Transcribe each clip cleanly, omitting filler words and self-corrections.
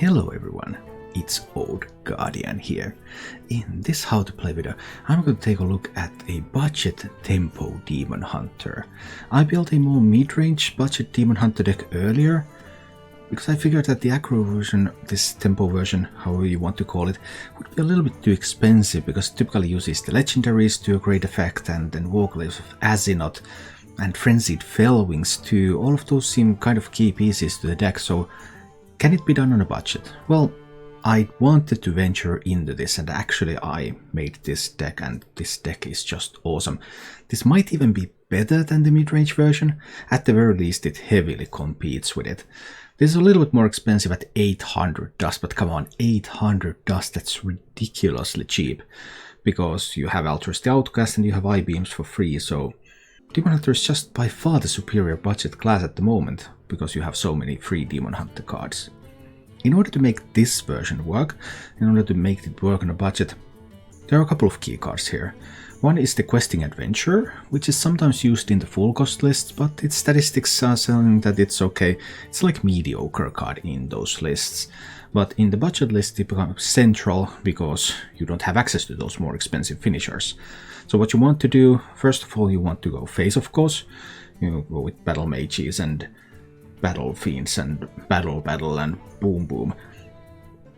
Hello everyone, it's Old Guardian here. In this how to play video, I'm going to take a look at a budget tempo demon hunter. I built a more mid-range budget demon hunter deck earlier, because I figured that the aggro version, this tempo version, however you want to call it, would be a little bit too expensive, because it typically uses the legendaries to a great effect, and then Warglaves of Azinot and Frenzied Fellwings too. All of those seem kind of key pieces to the deck, so can it be done on a budget? Well, I wanted to venture into this, and actually I made this deck, and this deck is just awesome. This might even be better than the mid-range version. At the very least, it heavily competes with it. This is a little bit more expensive at 800 dust, but come on, 800 dust, that's ridiculously cheap. Because you have Altruist the Outcast and you have I-Beams for free, so Demon Hunter is just by far the superior budget class at the moment, because you have so many free Demon Hunter cards. In order to make this version work, in order to make it work on a budget, there are a couple of key cards here. One is the Questing Adventurer, which is sometimes used in the full cost lists, but its statistics are saying that it's okay. It's like mediocre card in those lists. But in the budget list it becomes central because you don't have access to those more expensive finishers. So what you want to do, first of all, you want to go face, of course. You go with Battle Mages and Battle Fiends and Battle and Boom Boom.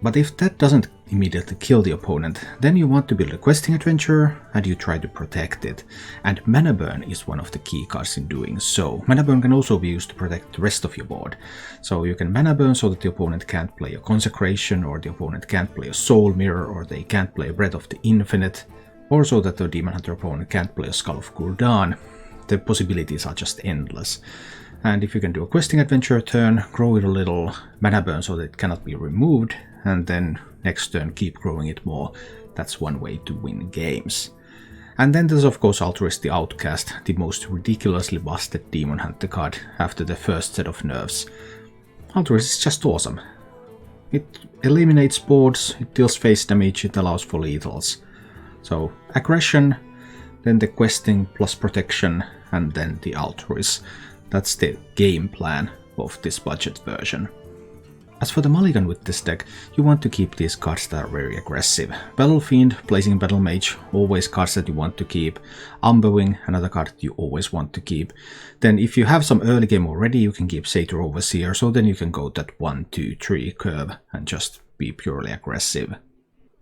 But if that doesn't immediately kill the opponent, then you want to build a Questing Adventurer and you try to protect it. And Mana Burn is one of the key cards in doing so. Mana Burn can also be used to protect the rest of your board. So you can Mana Burn so that the opponent can't play a Consecration, or the opponent can't play a Soul Mirror, or they can't play Breath of the Infinite, or so that the Demon Hunter opponent can't play a Skull of Gul'dan. The possibilities are just endless. And if you can do a Questing Adventure turn, grow it a little, Mana Burn so that it cannot be removed, and then next turn keep growing it more, that's one way to win games. And then there's of course Altruist the Outcast, the most ridiculously busted Demon Hunter card after the first set of nerfs. Altruist is just awesome. It eliminates boards, it deals face damage, it allows for lethals. So aggression, then the questing plus protection, and then the Altruist. That's the game plan of this budget version. As for the mulligan with this deck, you want to keep these cards that are very aggressive. Battle Fiend, Blazing Battle Mage, always cards that you want to keep. Umberwing, another card that you always want to keep. Then if you have some early game already, you can keep Satyr Overseer, so then you can go that 1, 2, 3 curve and just be purely aggressive.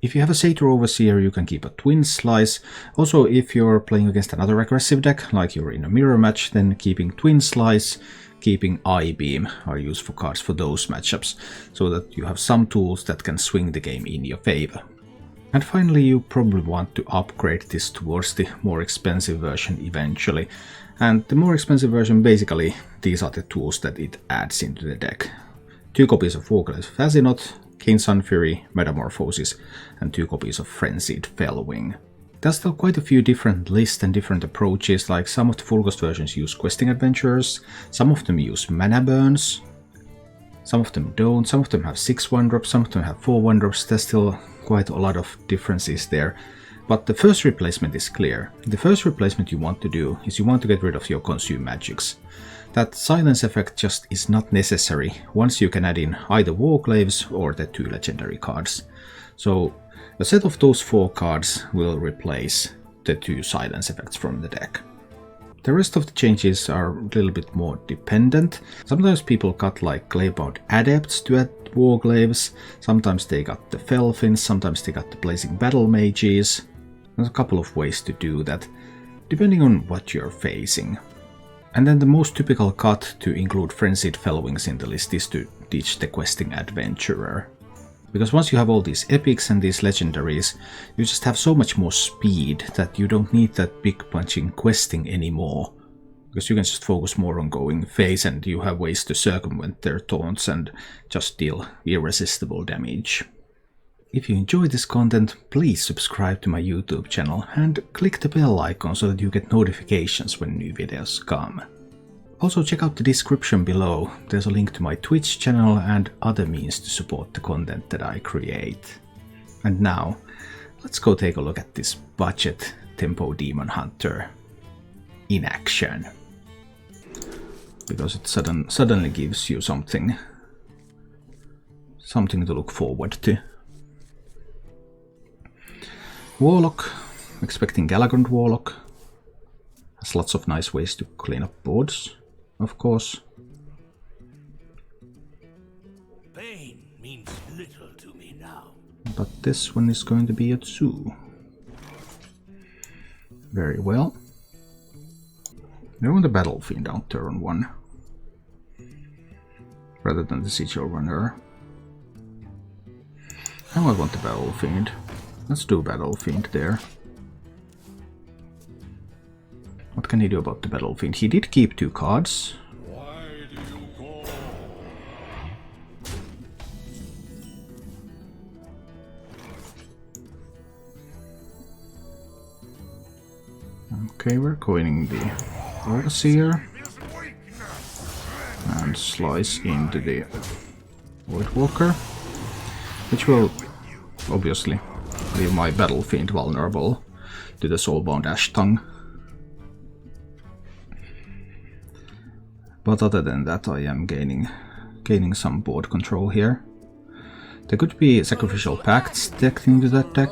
If you have a Satyr Overseer, you can keep a Twin Slice. Also, if you're playing against another aggressive deck, like you're in a mirror match, then keeping Twin Slice, keeping I-Beam are useful cards for those matchups, so that you have some tools that can swing the game in your favor. And finally, you probably want to upgrade this towards the more expensive version eventually. And the more expensive version, basically, these are the tools that it adds into the deck. 2 copies of Warglaves of Azinot, Keen Sunfury, Metamorphosis, and 2 copies of Frenzied Fellwing. There's still quite a few different lists and different approaches, like some of the full cost versions use Questing Adventurers, some of them use Mana Burns, some of them don't, some of them have 6 1-drops, some of them have 4 1-drops, there's still quite a lot of differences there. But the first replacement is clear. The first replacement you want to do is you want to get rid of your Consume Magics. That silence effect just is not necessary once you can add in either Warglaves or the 2 legendary cards. So a set of those 4 cards will replace the 2 silence effects from the deck. The rest of the changes are a little bit more dependent. Sometimes people cut like Claybound Adepts to add Warglaves, sometimes they got the Fellfins, sometimes they got the Blazing Battle Mages. There's a couple of ways to do that, depending on what you're facing. And then the most typical cut to include Frenzied Fellwings in the list is to ditch the Questing Adventurer. Because once you have all these epics and these legendaries, you just have so much more speed that you don't need that big punching questing anymore. Because you can just focus more on going face, and you have ways to circumvent their taunts and just deal irresistible damage. If you enjoy this content, please subscribe to my YouTube channel and click the bell icon so that you get notifications when new videos come. Also check out the description below, there's a link to my Twitch channel and other means to support the content that I create. And now, let's go take a look at this budget tempo demon hunter in action. Because it suddenly gives you something something to look forward to. Warlock, expecting Galagond Warlock. Has lots of nice ways to clean up boards, of course. Pain means little to me now. But this one is going to be a 2. Very well. I want the Battle Fiend out turn 1. Rather than the Sigil Runner. Now I want the Battle Fiend. Let's do Battle Fiend there. What can he do about the Battle Fiend? He did keep 2 cards. Why do you go? Okay, we're coining the Overseer. And slice into the Voidwalker. Which will obviously leave my Battle Fiend vulnerable to the Soulbound Ash Tongue. But other than that, I am gaining some board control here. There could be Sacrificial Pacts decked into that deck.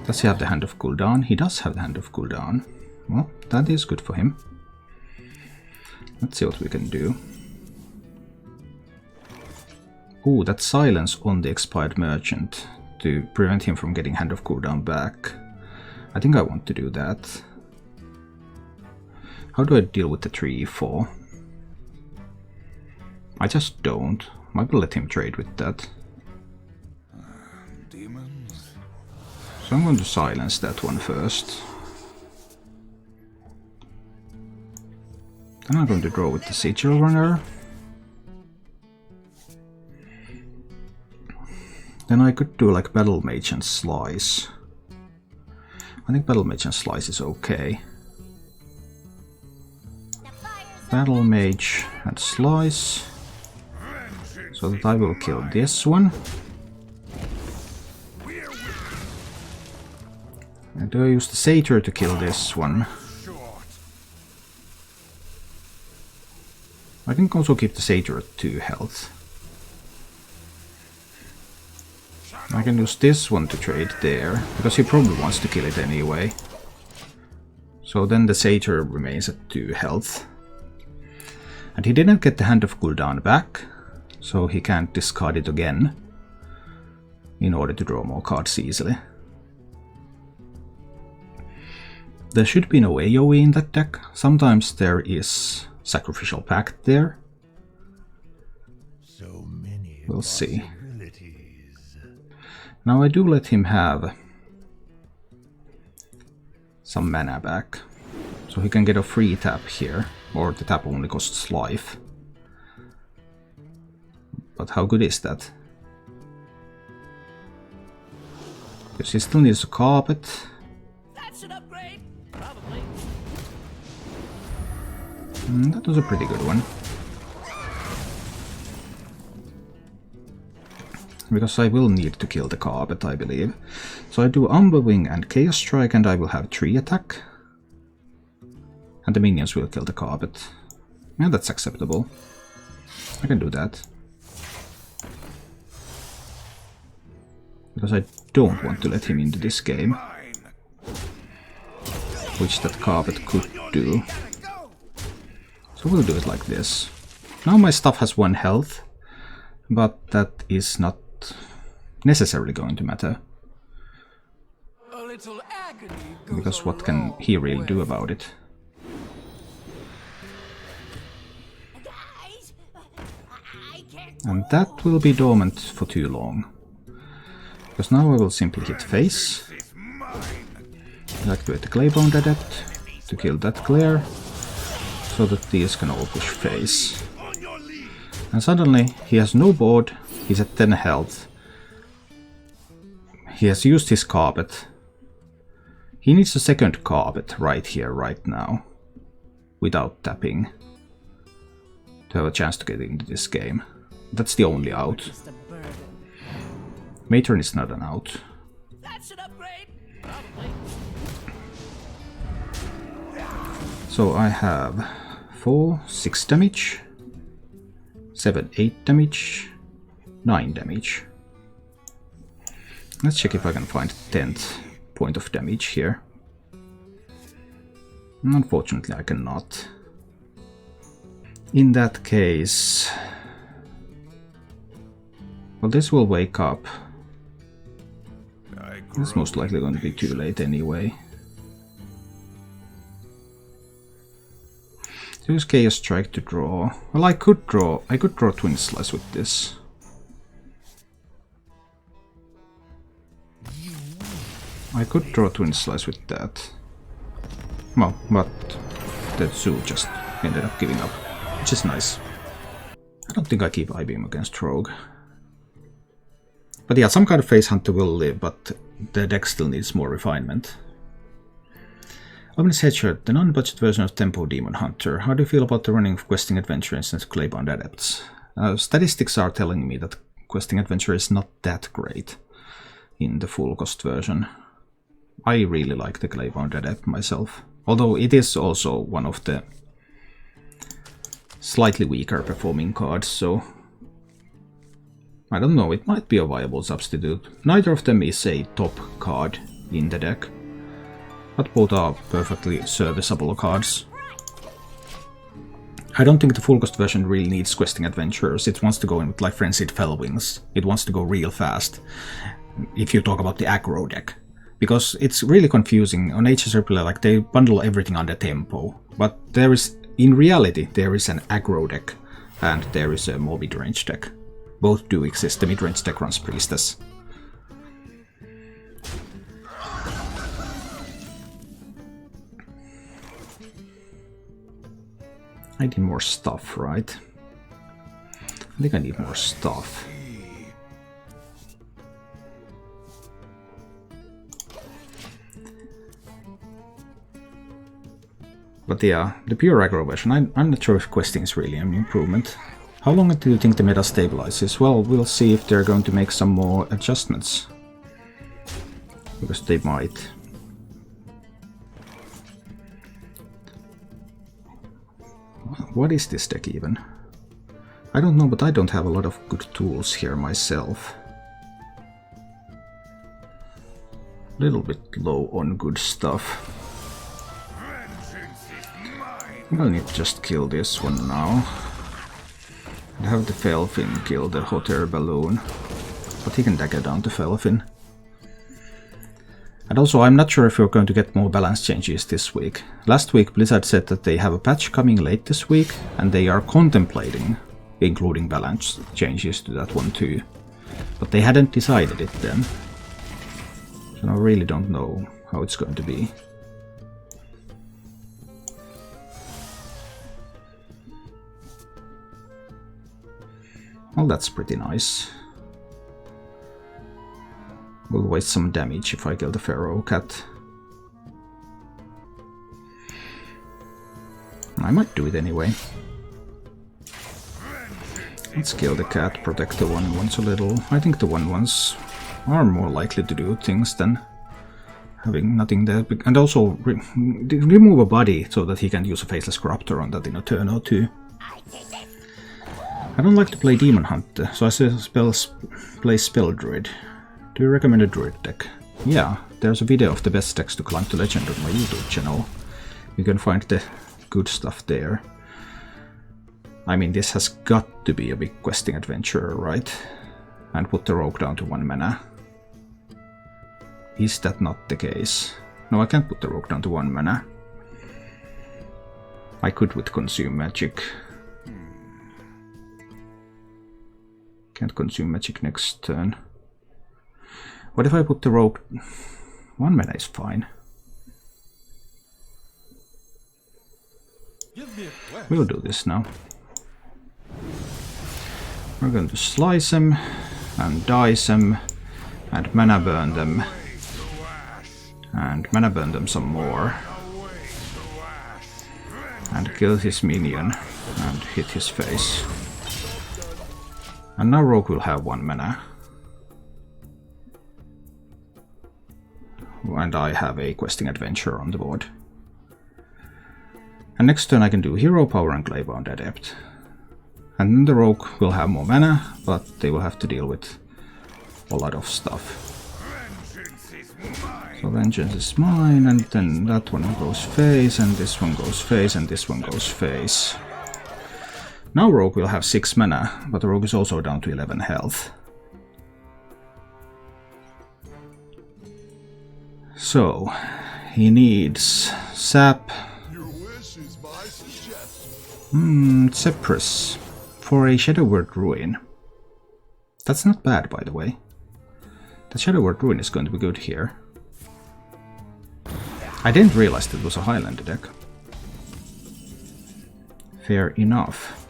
Does he have the Hand of Gul'dan? He does have the Hand of Gul'dan. Well, that is good for him. Let's see what we can do. Ooh, that silence on the Expired Merchant to prevent him from getting Hand of Gul'dan back. I think I want to do that. How do I deal with the 3/4? I just don't. I will let him trade with that. Demons. So I'm going to silence that one first. Then I'm going to draw with the Sigil Runner. Then I could do like Battle Mage and Slice. I think Battle Mage and Slice is okay. Battle Mage and Slice. So that I will kill this one. And do I use the Satyr to kill this one? I can also keep the Satyr at 2 health. I can use this one to trade there, because he probably wants to kill it anyway. So then the Satyr remains at 2 health. And he didn't get the Hand of Gul'dan back, so he can't discard it again in order to draw more cards easily. There should be no AoE in that deck. Sometimes there is Sacrificial Pact there. So many we'll see. possibilities. Now I do let him have some mana back, so he can get a free tap here, or the tap only costs life. But how good is that? Because he still needs a carpet. That's an upgrade. Probably. That was a pretty good one. Because I will need to kill the carpet, I believe. So I do Umberwing and Chaos Strike, and I will have 3 attack. And the minions will kill the carpet. Yeah, that's acceptable. I can do that. Because I don't want to let him into this game. Which that carpet could do. So we'll do it like this. Now my stuff has 1 health. But that is not necessarily going to matter. A little agony Because what can he really do about it? Guys, I can't. And that will be dormant for too long. Because now I will simply hit face. Activate the Claybound Adept to kill that glare. So that these can all push face. And suddenly he has no board, he's at 10 health. He has used his carpet. He needs a second carpet right here, right now. Without tapping. To have a chance to get into this game. That's the only out. Just a burden. Matron is not an out. That's an upgrade. Probably. So I have 4, 6 damage. 7, 8 damage. 9 damage. Let's check if I can find 10th point of damage here. Unfortunately, I cannot. In that case... well, this will wake up. It's most likely going to be too late anyway. Use Chaos Strike to draw. Well, I could draw Twin Slice with this. I could draw Twin Slice with that. Well, but the zoo just ended up giving up, which is nice. I don't think I keep I-Beam against Rogue. But yeah, some kind of Face Hunter will live, but the deck still needs more refinement. Ominous Headshot, the non-budget version of Tempo Demon Hunter. How do you feel about the running of Questing Adventure instead of Claybound Adepts? Statistics are telling me that Questing Adventure is not that great in the full cost version. I really like the Claybound Adept myself, although it is also one of the slightly weaker performing cards, so I don't know, it might be a viable substitute. Neither of them is a top card in the deck, but both are perfectly serviceable cards. I don't think the full cost version really needs Questing Adventures. It wants to go in with like Frenzied Fellwings. It wants to go real fast, if you talk about the aggro deck. Because it's really confusing. On HSRP, like, they bundle everything under tempo, but there is, in reality, there is an aggro deck and there is a more mid-range deck. Both do exist. The mid-range deck runs Priestess. I need more stuff, right? I think I need more stuff. But yeah, the pure aggro version, I'm not sure if questing is really an improvement. How long do you think the meta stabilizes? Well, we'll see if they're going to make some more adjustments. Because they might. What is this deck even? I don't know, but I don't have a lot of good tools here myself. A little bit low on good stuff. I'll need to just kill this one now. And have the Felfin kill the hot air balloon. But he can dagger down the Felfin. And also, I'm not sure if we're going to get more balance changes this week. Last week Blizzard said that they have a patch coming late this week, and they are contemplating including balance changes to that one too. But they hadn't decided it then. So I really don't know how it's going to be. Well, that's pretty nice. We'll waste some damage if I kill the Pharaoh Cat. I might do it anyway. Let's kill the cat, protect the 1/1s a little. I think the 1/1s are more likely to do things than having nothing there. And also remove a body so that he can use a Faceless Corruptor on that in a turn or two. I don't like to play Demon Hunter, so I play Spell Druid. Do you recommend a Druid deck? Yeah, there's a video of the best decks to climb to Legend on my YouTube channel. You can find the good stuff there. I mean, this has got to be a big questing adventure, right? And put the Rogue down to 1 mana. Is that not the case? No, I can't put the Rogue down to 1 mana. I could with Consume Magic. Can't Consume Magic next turn. What if I put the Rogue... 1 mana is fine. We'll do this now. We're going to slice them, and dice them, and mana burn them. And mana burn them some more. And kill his minion, and hit his face. And now Rogue will have 1 mana. And I have a questing adventure on the board. And next turn I can do Hero Power and Claybound Adept. And then the Rogue will have more mana, but they will have to deal with a lot of stuff. So Vengeance is mine, and then that one goes face, and this one goes face, and this one goes face. Now Rogue will have 6 mana, but the Rogue is also down to 11 health. So, he needs Sap, Cypress, for a Shadow Word Ruin. That's not bad, by the way. The Shadow Word Ruin is going to be good here. I didn't realize it was a Highlander deck. Fair enough.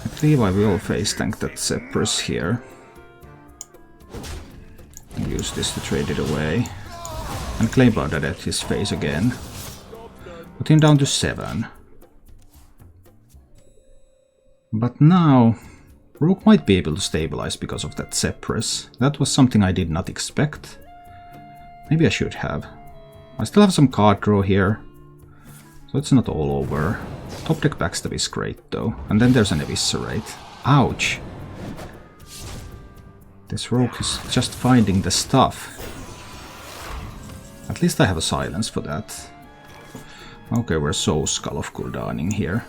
I believe I will face tank that Cypress here. And use this to trade it away. And Claybound at his face again. Put him down to 7. But now Rogue might be able to stabilize because of that Cypress. That was something I did not expect. Maybe I should have. I still have some card draw here, so it's not all over. Top deck backstab is great though. And then there's an Eviscerate. Ouch! This Rogue is just finding the stuff. At least I have a silence for that. Okay, we're so Skull of Gul'daning here.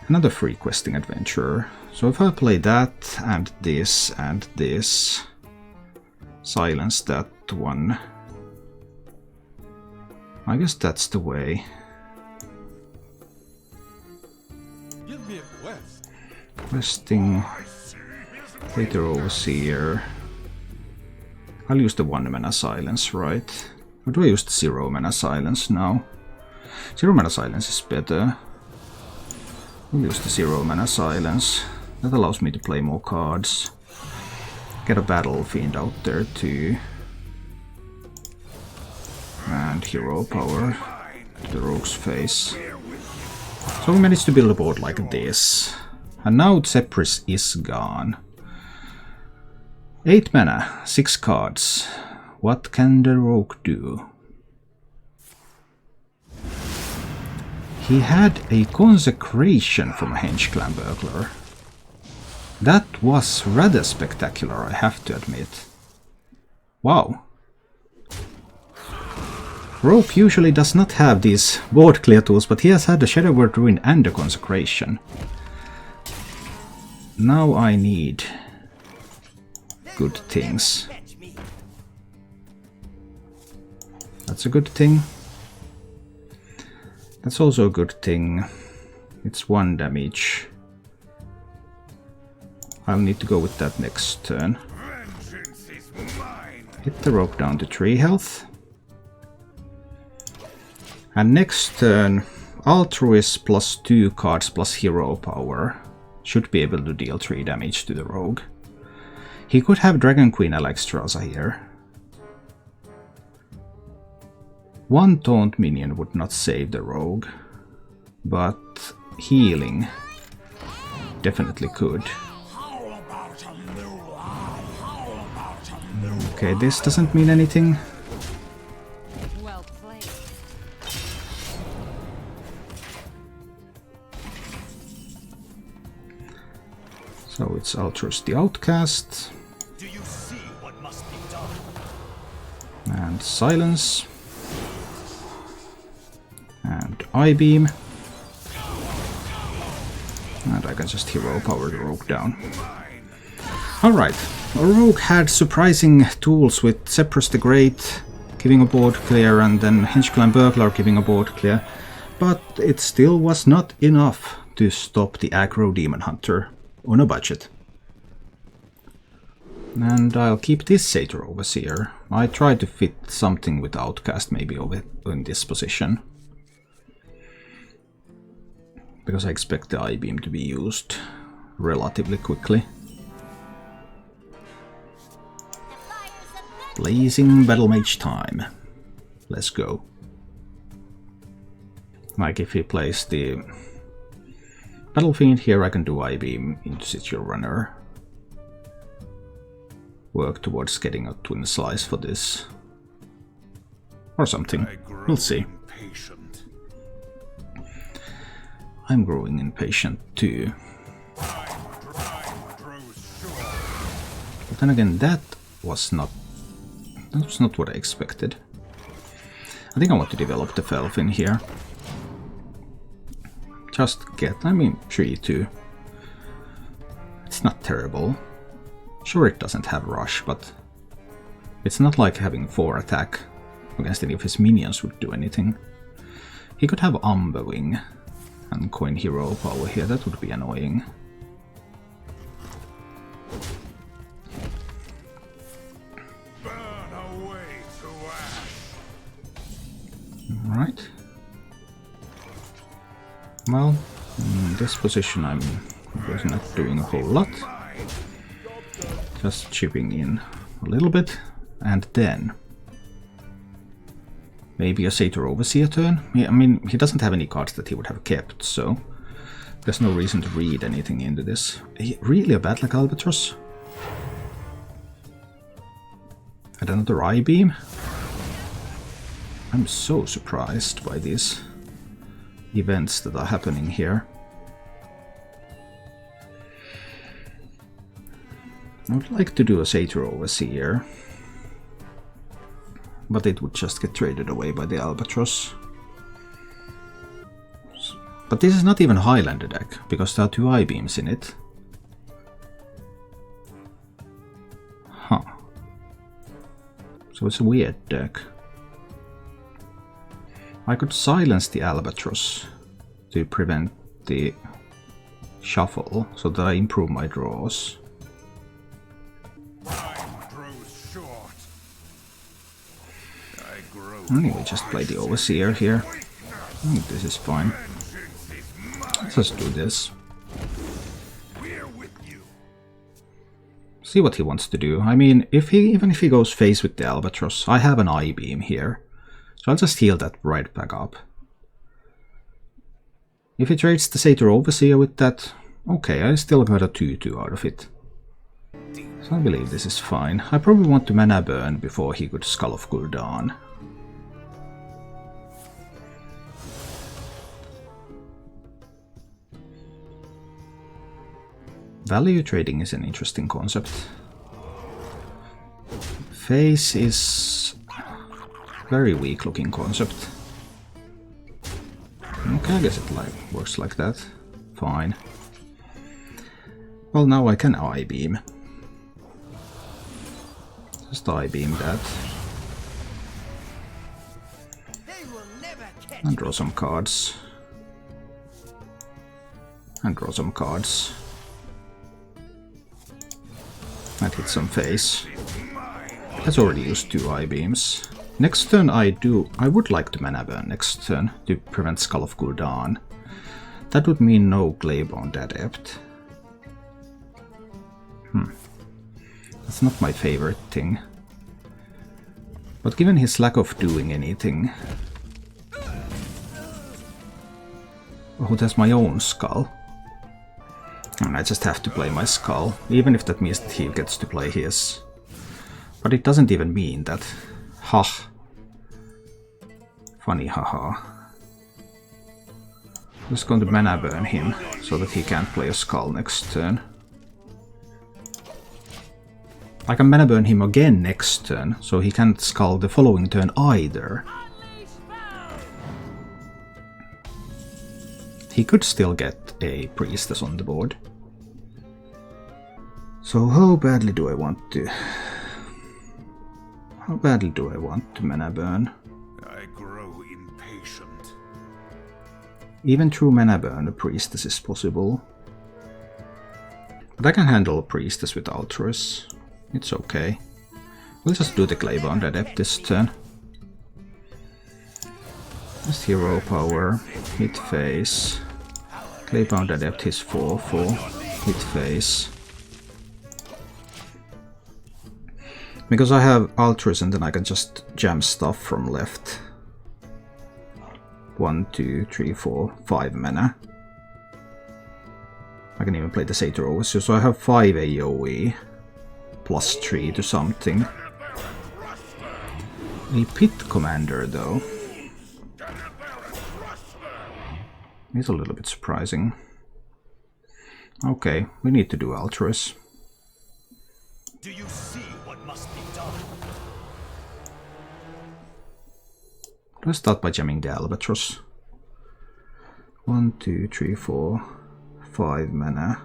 Another free questing adventurer. So if I play that and this, silence that one. I guess that's the way. Give me a quest. Questing. Later Overseer. I'll use the 1 mana silence, right? Or do I use the 0 mana silence now? 0 mana silence is better. We'll use the 0 mana silence. That allows me to play more cards. Get a Battle Fiend out there too. And Hero Power to the Rogue's face. So we managed to build a board like this. And now Cypress is gone. 8 mana, 6 cards. What can the Rogue do? He had a Consecration from a Henge Clan Burglar. That was rather spectacular, I have to admit. Wow. Rogue usually does not have these board clear tools, but he has had a Shadow Word Ruin and a Consecration. Now I need good things. That's a good thing. That's also a good thing. It's 1 damage. I'll need to go with that next turn. Hit the Rogue down to 3 health. And next turn, Altruist plus 2 cards plus Hero Power should be able to deal 3 damage to the Rogue. He could have Dragon Queen Alexstrasza here. 1 taunt minion would not save the Rogue, but healing definitely could. Okay, this doesn't mean anything. Well played. So it's Altruist the Outcast. Do you see what must be done? And Silence. And I-Beam. And I can just Hero Power the Rogue down. Alright, our Rogue had surprising tools with Cypress the Great giving a board clear and then Henge Clan Burglar giving a board clear, but it still was not enough to stop the aggro Demon Hunter on a budget. And I'll keep this Satyr Overseer. I tried to fit something with Outcast maybe over in this position, because I expect the I-Beam to be used relatively quickly. Blazing Battle Mage time. Let's go. Like if he plays the Battle Fiend here, I can do I-Beam into Sigil Runner. Work towards getting a Twin Slice for this. Or something. We'll see. Impatient. I'm growing impatient too. Time grows short. But then again, that was not what I expected. I think I want to develop the Felfin here. Just get, 3-2. It's not terrible. Sure, it doesn't have Rush, but it's not like having 4 attack against any of his minions would do anything. He could have Umber Wing and coin hero power here, that would be annoying. Burn away to ash. Alright. Well, in this position I'm not doing a whole lot. Just chipping in a little bit, and then maybe a Satyr Overseer turn. He doesn't have any cards that he would have kept, so there's no reason to read anything into this. Really a bad like Albatross? And another I-Beam? I'm so surprised by these events that are happening here. I would like to do a Satyr Overseer, but it would just get traded away by the Albatross. But this is not even a Highlander deck, because there are 2 I-Beams in it. Huh. So it's a weird deck. I could silence the Albatross to prevent the shuffle, so that I improve my draws. Anyway, just play the Overseer here. I think this is fine. Let's just do this. See what he wants to do. Even if he goes face with the Albatross, I have an I-Beam here. So I'll just heal that right back up. If he trades the Satyr Overseer with that, okay, I still got a 2-2 out of it. So I believe this is fine. I probably want to mana burn before he could Skull of Gul'dan. Value trading is an interesting concept. Face is a very weak looking concept. Okay, I guess it works like that. Fine. Well, now I can I-Beam. Just I-Beam that. And draw some cards. And draw some cards. And hit some face. Has already used 2 I-Beams. Next turn I would like to mana burn next turn to prevent Skull of Gul'dan. That would mean no Glaive-Bound Adept. That's not my favorite thing. But given his lack of doing anything... Oh, there's my own Skull. And I just have to play my Skull, even if that means that he gets to play his. But it doesn't even mean that. Ha. Funny haha. I'm just going to mana burn him, so that he can't play a Skull next turn. I can mana burn him again next turn, so he can't Skull the following turn either. He could still get a Priestess on the board. So how badly do I want to... How badly do I want to mana burn? I grow impatient. Even through mana burn, a Priestess is possible. But I can handle a Priestess with Altruis. It's okay. We'll just do the Glaive-Bound Adept this turn. Just hero power, hit face. Glaive-Bound Adept is 4/4, hit face. Because I have Altruis and then I can just jam stuff from left. 1, 2, 3, 4, 5 mana. can even play the Satyr Overseer, so I have 5 AoE plus 3 to something. A Pit Commander though. It's a little bit surprising. Okay, we need to do Altruis. Do you see what must be done? Let's start by jamming the Albatross. 1, 2, 3, 4, 5 mana.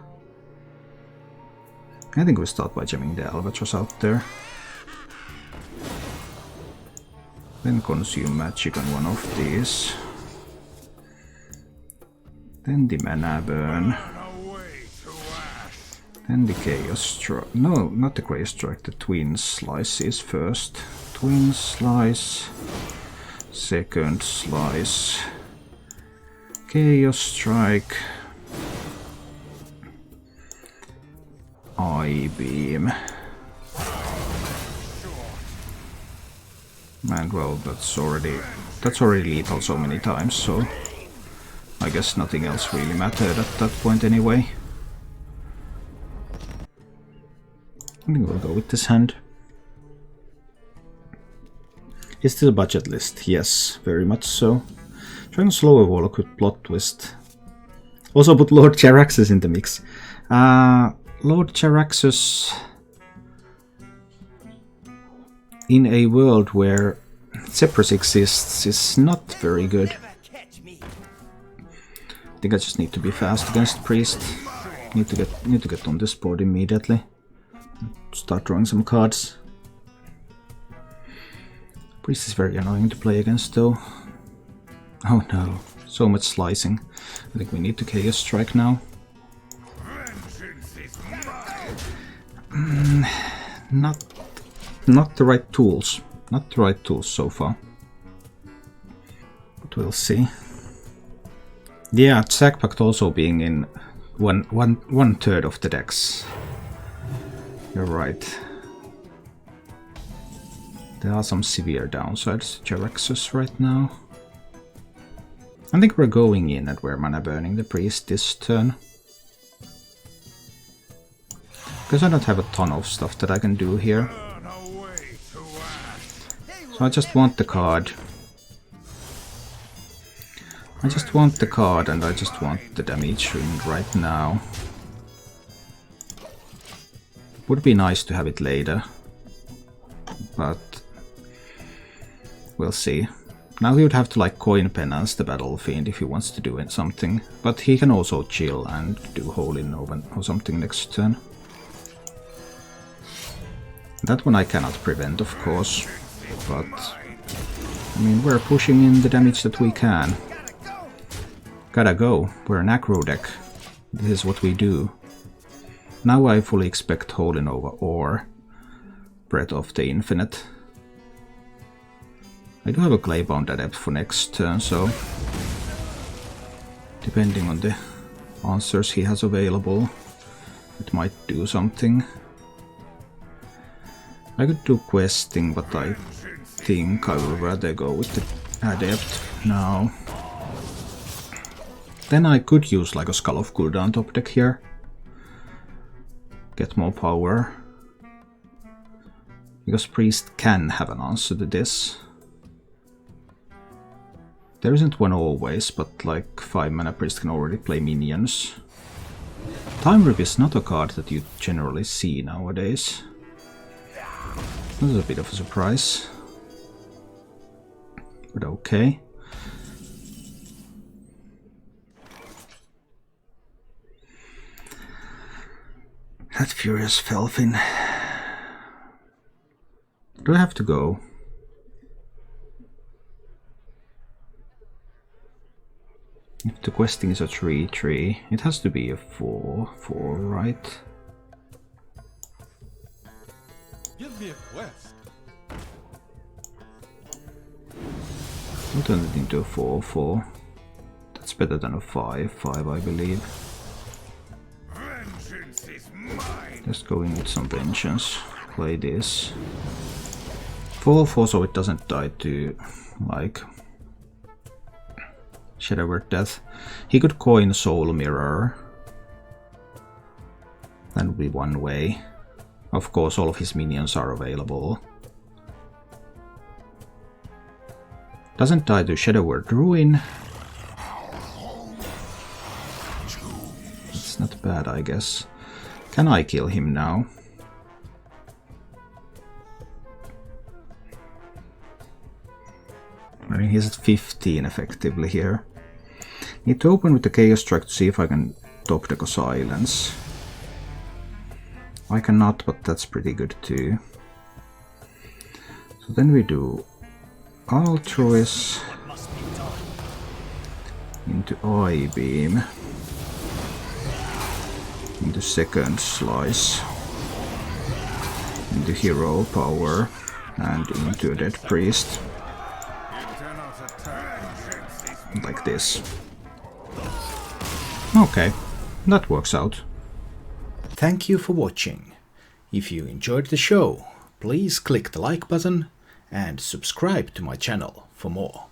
I think we start by jamming the Albatross out there. Then consume magic on one of these. Then the mana burn. Then the Chaos Strike. No, not the Chaos Strike, the Twin Slices first. Twin Slice. Second Slice. Chaos Strike. Eye Beam. And well, that's already lethal so many times, so I guess nothing else really mattered at that point anyway. I think we'll go with this hand. Is this a budget list? Yes, very much so. Trying to slow a Warlock with Plot Twist. Also put Lord Jaraxxus in the mix. Lord Jaraxxus in a world where Zephyrus exists is not very good. I think I just need to be fast against Priest. Need to get on this board immediately. Start drawing some cards. Priest is very annoying to play against though. Oh no, so much slicing. I think we need to Chaos Strike now. Not the right tools. Not the right tools so far. But we'll see. Yeah, Sack Pact also being in one third of the decks. You're right. There are some severe downsides to Jaraxxus right now. I think we're going in and we're mana burning the Priest this turn. Because I don't have a ton of stuff that I can do here. So I just want the card. I just want the card and I just want the damage ring right now. Would be nice to have it later. But we'll see. Now he would have to like coin penance the Battle Fiend if he wants to do something. But he can also chill and do Holy Nova or something next turn. That one I cannot prevent, of course. But I mean, we're pushing in the damage that we can. Gotta go. We're an aggro deck. This is what we do. Now I fully expect Holy Nova or Breath of the Infinite. I do have a Claybound Adept for next turn, so depending on the answers he has available, it might do something. I could do questing, but I think I would rather go with the Adept now. Then I could use like a Skull of Gul'dan top deck here. Get more power. Because Priest can have an answer to this. There isn't one always, but like 5 mana Priest can already play minions. Time Rip is not a card that you generally see nowadays. This is a bit of a surprise. But okay. That Furious Felfin. Do I have to go? If the questing is a 3/3, it has to be a 4/4, right? Give me a quest. I'll turn it into a 4/4. That's better than a 5/5, I believe. Vengeance is mine. Just going with some vengeance. Play this. 4/4 so it doesn't die to, like, Shadowword Death. He could coin Soul Mirror. That would be one way. Of course, all of his minions are available. Doesn't die to Shadow Word Ruin. It's not bad, I guess. Can I kill him now? I mean, he's at 15 effectively here. Need to open with the Chaos Strike to see if I can top deck a Silence. I cannot, but that's pretty good too. So then we do Altruis into I-Beam, into Second Slice, into Hero Power, and into a Dead Priest. Like this. Okay, that works out. Thank you for watching. If you enjoyed the show, please click the like button and subscribe to my channel for more.